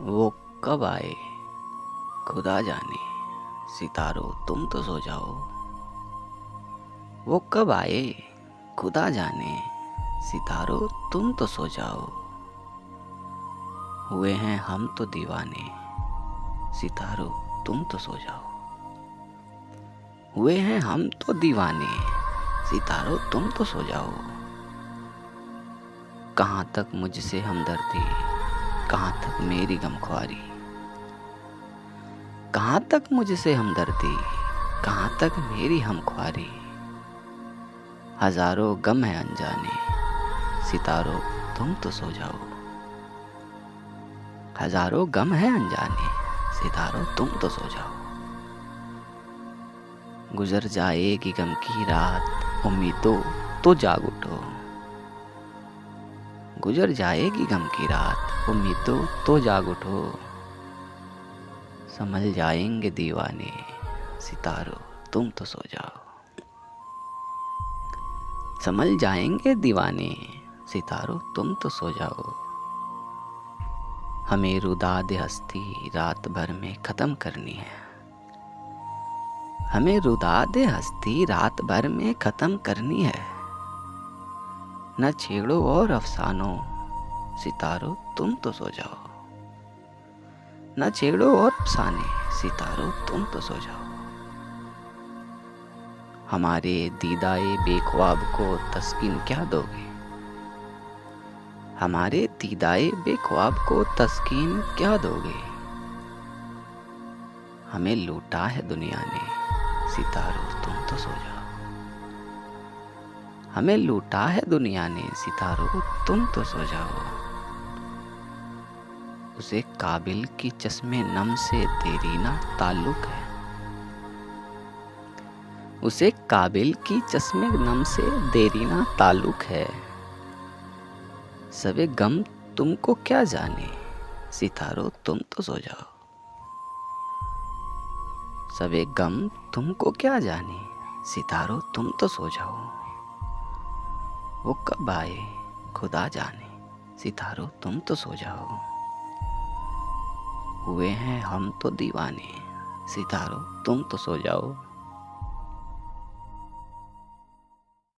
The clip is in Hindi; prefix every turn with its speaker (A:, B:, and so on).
A: वो कब आए खुदा जाने, सितारों तुम तो सो जाओ। वो कब आए खुदा जाने, सितारों तुम तो सो जाओ। हुए हैं हम तो दीवाने, सितारों तुम तो सो जाओ। हुए हैं हम तो दीवाने, सितारों तुम तो सो जाओ। कहाँ तक मुझसे हमदर्दी, कहाँ तक मेरी गमख्वारी। कहाँ तक मुझसे हमदर्दी, कहाँ तक मेरी हमख्वारी। हजारों गम है अनजाने, सितारों तुम तो सो जाओ। हजारों गम है अनजाने, सितारों तुम तो सो जाओ। गुजर जाएगी गम की रात, उम्मीदों तो जाग उठो। गुजर जाएगी गम की रात, उम्मीदों तो जाग उठो। संभल जाएंगे दीवाने, सितारों तुम तो सो जाओ। संभल जाएंगे दीवाने, सितारों तुम तो सो जाओ। हमें रुदाद हस्ती रात भर में खत्म करनी है। हमें रुदाद हस्ती रात भर में खत्म करनी है। न छेड़ो और अफसानों, सितारों तुम तो सो जाओ। न छेड़ो और अफसाने, सितारों तुम तो सो जाओ। हमारे दीदाए बेख्वाब को तस्कीन क्या दोगे। हमारे दीदाए बेख्वाब को तस्कीन क्या दोगे। हमें लूटा है दुनिया ने, सितारों तुम तो सो जाओ। हमें लूटा है दुनिया ने, सितारों तुम तो सो जाओ। उसे काबिल की चश्मे नम से देरीना ताल्लुक है। उसे काबिल की चश्मे नम से देरीना ताल्लुक है। सबे गम तुमको क्या जाने, सितारों तुम तो सो जाओ। सबे गम तुमको क्या जाने, सितारों तुम तो सो जाओ। वो कब आए खुदा जाने, सितारों तुम तो सो जाओ। हुए हैं हम तो दीवाने, सितारों तुम तो सो जाओ।